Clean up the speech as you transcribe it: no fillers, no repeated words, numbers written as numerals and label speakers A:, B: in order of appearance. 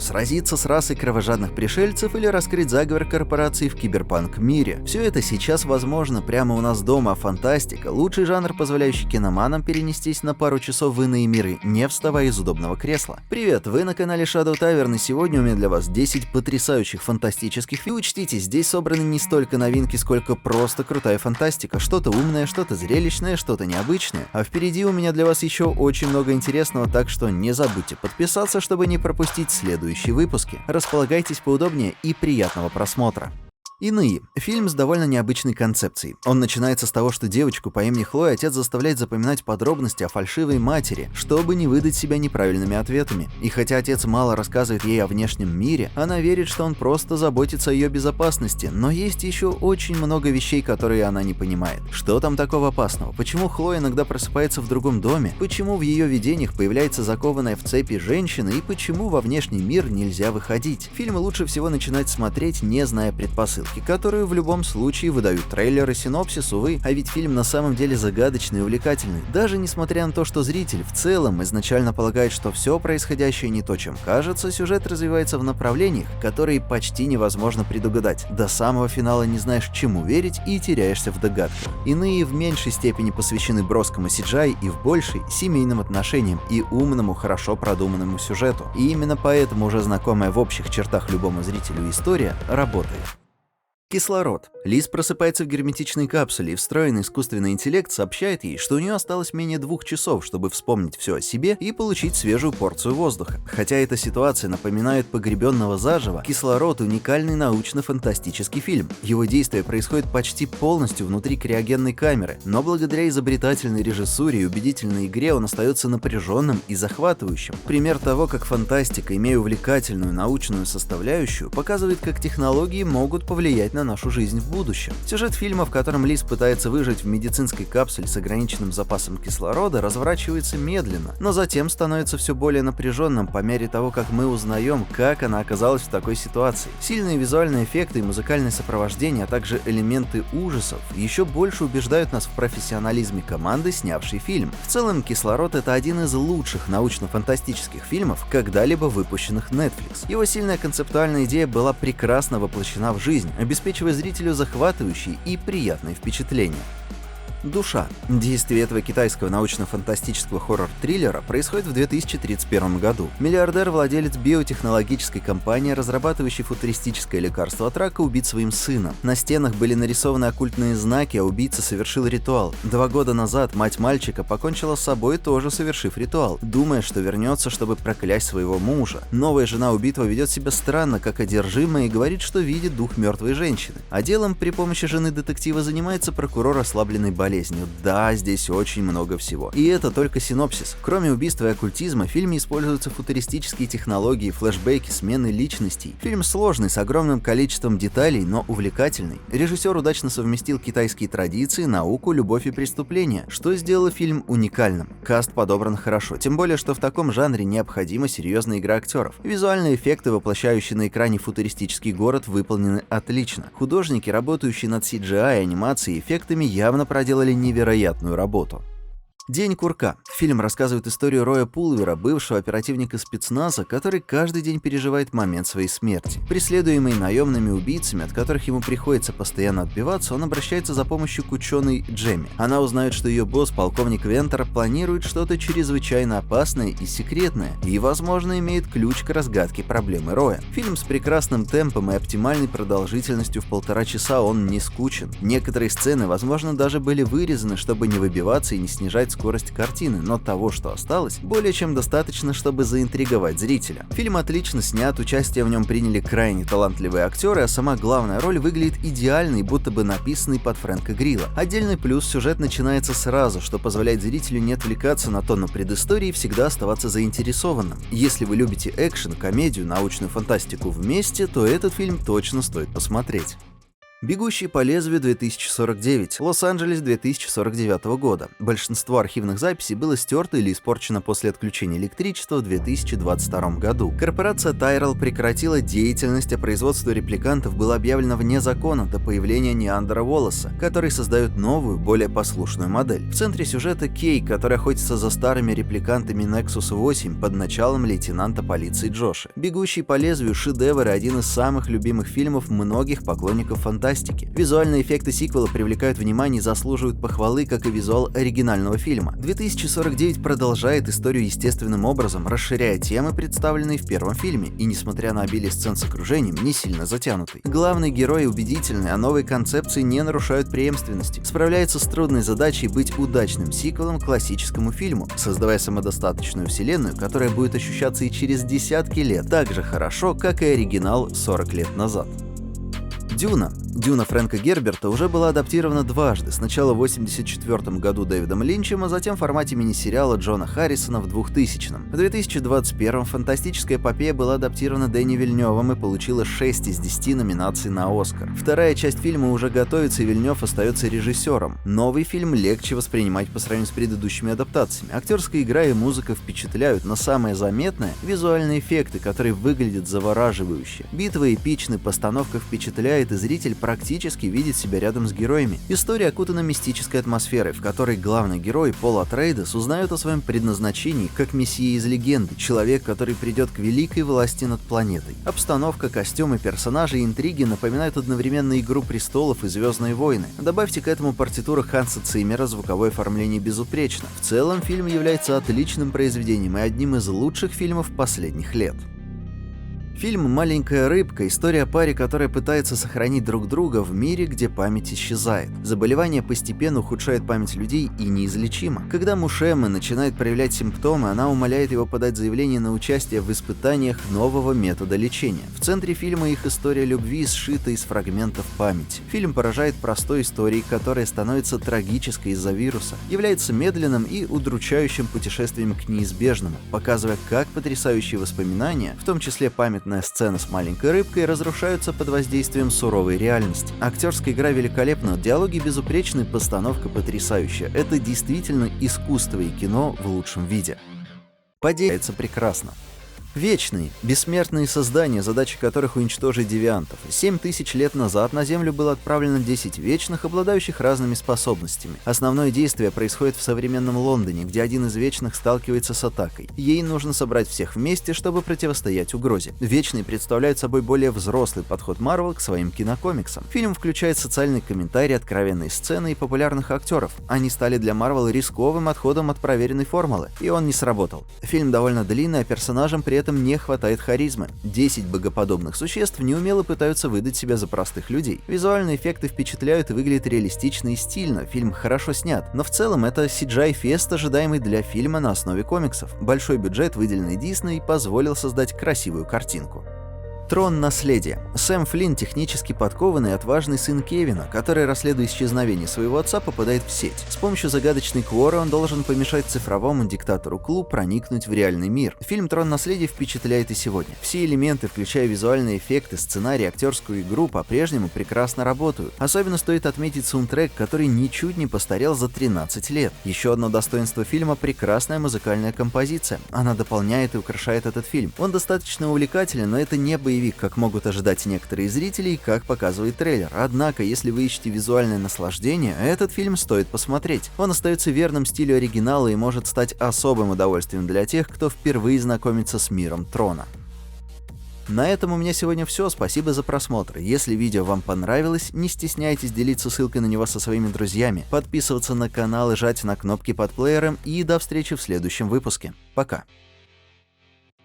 A: сразиться с расой кровожадных пришельцев или раскрыть заговор корпораций в киберпанк-мире. Все это сейчас возможно прямо у нас дома, а фантастика – лучший жанр, позволяющий киноманам перенестись на пару часов в иные миры, не вставая из удобного кресла. Привет, вы на канале Shadow Tavern, и сегодня у меня для вас 10 потрясающих фантастических фильмов. И учтите, здесь собраны не столько новинки, сколько просто крутая фантастика. Что-то умное, что-то зрелищное, что-то необычное. А впереди у меня для вас еще очень много интересного, так что не забудьте подписаться, чтобы не пропустить следующие выпуски. Располагайтесь поудобнее и приятного просмотра. «Иные» — фильм с довольно необычной концепцией. Он начинается с того, что девочку по имени Хлоя отец заставляет запоминать подробности о фальшивой матери, чтобы не выдать себя неправильными ответами. И хотя отец мало рассказывает ей о внешнем мире, она верит, что он просто заботится о ее безопасности, но есть еще очень много вещей, которые она не понимает. Что там такого опасного? Почему Хлоя иногда просыпается в другом доме? Почему в ее видениях появляется закованная в цепи женщина? И почему во внешний мир нельзя выходить? Фильм лучше всего начинать смотреть, не зная предпосылок, которую в любом случае выдают трейлер и синопсис, увы, а ведь фильм на самом деле загадочный и увлекательный, даже несмотря на то, что зритель в целом изначально полагает, что все происходящее не то, чем кажется, сюжет развивается в направлениях, которые почти невозможно предугадать. До самого финала не знаешь, чему верить, и теряешься в догадках. Иные в меньшей степени посвящены броскому CGI и в большей — семейным отношениям и умному, хорошо продуманному сюжету. И именно поэтому уже знакомая в общих чертах любому зрителю история работает. Кислород. Лиз просыпается в герметичной капсуле, и встроенный искусственный интеллект сообщает ей, что у нее осталось менее 2 часов, чтобы вспомнить все о себе и получить свежую порцию воздуха. Хотя эта ситуация напоминает погребенного заживо, «Кислород» — уникальный научно-фантастический фильм. Его действие происходит почти полностью внутри криогенной камеры, но благодаря изобретательной режиссуре и убедительной игре он остается напряженным и захватывающим. Пример того, как фантастика, имея увлекательную научную составляющую, показывает, как технологии могут повлиять на нашу жизнь в будущем. Сюжет фильма, в котором Лиз пытается выжить в медицинской капсуле с ограниченным запасом кислорода, разворачивается медленно, но затем становится все более напряженным по мере того, как мы узнаем, как она оказалась в такой ситуации. Сильные визуальные эффекты и музыкальное сопровождение, а также элементы ужасов еще больше убеждают нас в профессионализме команды, снявшей фильм. В целом, «Кислород» — это один из лучших научно-фантастических фильмов, когда-либо выпущенных Netflix. Его сильная концептуальная идея была прекрасно воплощена в жизнь, обеспечивая зрителю захватывающие и приятные впечатления. «Душа». Действие этого китайского научно-фантастического хоррор-триллера происходит в 2031 году. Миллиардер-владелец биотехнологической компании, разрабатывающий футуристическое лекарство от рака, убит своим сыном. На стенах были нарисованы оккультные знаки, а убийца совершил ритуал. 2 года назад мать мальчика покончила с собой, тоже совершив ритуал, думая, что вернется, чтобы проклясть своего мужа. Новая жена убитого ведет себя странно, как одержимая, и говорит, что видит дух мертвой женщины. А делом при помощи жены детектива занимается прокурор ослабленной болезнью. Да, здесь очень много всего. И это только синопсис. Кроме убийства и оккультизма, в фильме используются футуристические технологии, флешбеки, смены личностей. Фильм сложный, с огромным количеством деталей, но увлекательный. Режиссер удачно совместил китайские традиции, науку, любовь и преступления, что сделало фильм уникальным. Каст подобран хорошо, тем более, что в таком жанре необходима серьезная игра актеров. Визуальные эффекты, воплощающие на экране футуристический город, выполнены отлично. Художники, работающие над CGI, анимацией и эффектами, явно проделали невероятную работу. «День курка». Фильм рассказывает историю Роя Пулвера, бывшего оперативника спецназа, который каждый день переживает момент своей смерти. Преследуемый наемными убийцами, от которых ему приходится постоянно отбиваться, он обращается за помощью к ученой Джемми. Она узнает, что ее босс, полковник Вентер, планирует что-то чрезвычайно опасное и секретное, и, возможно, имеет ключ к разгадке проблемы Роя. Фильм с прекрасным темпом и оптимальной продолжительностью в 1,5 часа, он не скучен. Некоторые сцены, возможно, даже были вырезаны, чтобы не выбиваться и не снижать скорость картины, но того, что осталось, более чем достаточно, чтобы заинтриговать зрителя. Фильм отлично снят, участие в нем приняли крайне талантливые актеры, а сама главная роль выглядит идеальной, будто бы написанной под Фрэнка Грилла. Отдельный плюс — сюжет начинается сразу, что позволяет зрителю не отвлекаться на тонну предыстории и всегда оставаться заинтересованным. Если вы любите экшен, комедию, научную фантастику вместе, то этот фильм точно стоит посмотреть. «Бегущий по лезвию» 2049, Лос-Анджелес 2049 года. Большинство архивных записей было стерто или испорчено после отключения электричества в 2022 году. Корпорация Tyrell прекратила деятельность, а производство репликантов было объявлено вне закона до появления Неандера Уоллеса, который создает новую, более послушную модель. В центре сюжета Кей, который охотится за старыми репликантами Nexus 8 под началом лейтенанта полиции Джоша. «Бегущий по лезвию» — шедевр и один из самых любимых фильмов многих поклонников фантастики. Визуальные эффекты сиквела привлекают внимание и заслуживают похвалы, как и визуал оригинального фильма. 2049 продолжает историю естественным образом, расширяя темы, представленные в первом фильме, и, несмотря на обилие сцен с окружением, не сильно затянутый. Главные герои убедительны, а новые концепции не нарушают преемственности. Справляется с трудной задачей быть удачным сиквелом к классическому фильму, создавая самодостаточную вселенную, которая будет ощущаться и через десятки лет так же хорошо, как и оригинал 40 лет назад. «Дюна». «Дюна» Фрэнка Герберта уже была адаптирована дважды, сначала в 1984 году Дэвидом Линчем, а затем в формате мини-сериала Джона Харрисона в 2000-м. В 2021 фантастическая эпопея была адаптирована Дэни Вильнёвым и получила 6 из 10 номинаций на «Оскар». Вторая часть фильма уже готовится, и Вильнёв остается режиссером. Новый фильм легче воспринимать по сравнению с предыдущими адаптациями. Актерская игра и музыка впечатляют, но самое заметное — визуальные эффекты, которые выглядят завораживающе. Битвы эпичны, постановка впечатляет, и зритель практически видит себя рядом с героями. История окутана мистической атмосферой, в которой главный герой Пол Атрейдес узнает о своем предназначении как мессия из легенды, человек, который придет к великой власти над планетой. Обстановка, костюмы, персонажи и интриги напоминают одновременно «Игру престолов» и «Звездные войны». Добавьте к этому партитуру Ханса Циммера, звуковое оформление безупречно. В целом фильм является отличным произведением и одним из лучших фильмов последних лет. Фильм «Маленькая рыбка» — история о паре, которая пытается сохранить друг друга в мире, где память исчезает. Заболевание постепенно ухудшает память людей и неизлечимо. Когда муж Эммы начинает проявлять симптомы, она умоляет его подать заявление на участие в испытаниях нового метода лечения. В центре фильма их история любви сшита из фрагментов памяти. Фильм поражает простой историей, которая становится трагической из-за вируса, является медленным и удручающим путешествием к неизбежному, показывая, как потрясающие воспоминания, в том числе памятная сцена с маленькой рыбкой, разрушаются под воздействием суровой реальности. Актерская игра великолепна, диалоги безупречны, постановка потрясающая. Это действительно искусство и кино в лучшем виде. Подействуется прекрасно. Вечные, бессмертные создания, задача которых уничтожить девиантов. 7000 лет назад на Землю было отправлено 10 вечных, обладающих разными способностями. Основное действие происходит в современном Лондоне, где один из вечных сталкивается с атакой. Ей нужно собрать всех вместе, чтобы противостоять угрозе. Вечные представляют собой более взрослый подход Marvel к своим кинокомиксам. Фильм включает социальный комментарий, откровенные сцены и популярных актеров. Они стали для Marvel рисковым отходом от проверенной формулы, и он не сработал. Фильм довольно длинный, а персонажам при этом не хватает харизмы. 10 богоподобных существ неумело пытаются выдать себя за простых людей. Визуальные эффекты впечатляют и выглядят реалистично и стильно. Фильм хорошо снят, но в целом это CGI-фест, ожидаемый для фильма на основе комиксов. Большой бюджет, выделенный Дисней, позволил создать красивую картинку. Трон наследия. Сэм Флинн — технически подкованный и отважный сын Кевина, который, расследуя исчезновение своего отца, попадает в сеть. С помощью загадочной Кворы он должен помешать цифровому диктатору Клу проникнуть в реальный мир. Фильм «Трон наследия» впечатляет и сегодня. Все элементы, включая визуальные эффекты, сценарий, актерскую игру, по-прежнему прекрасно работают. Особенно стоит отметить саундтрек, который ничуть не постарел за 13 лет. Еще одно достоинство фильма — прекрасная музыкальная композиция. Она дополняет и украшает этот фильм. Он достаточно увлекателен, но это не боевик, как могут ожидать некоторые зрители и как показывает трейлер. Однако, если вы ищете визуальное наслаждение, этот фильм стоит посмотреть. Он остается верным стилю оригинала и может стать особым удовольствием для тех, кто впервые знакомится с миром Трона. На этом у меня сегодня все. Спасибо за просмотр. Если видео вам понравилось, не стесняйтесь делиться ссылкой на него со своими друзьями, подписываться на канал и жать на кнопки под плеером. И до встречи в следующем выпуске. Пока.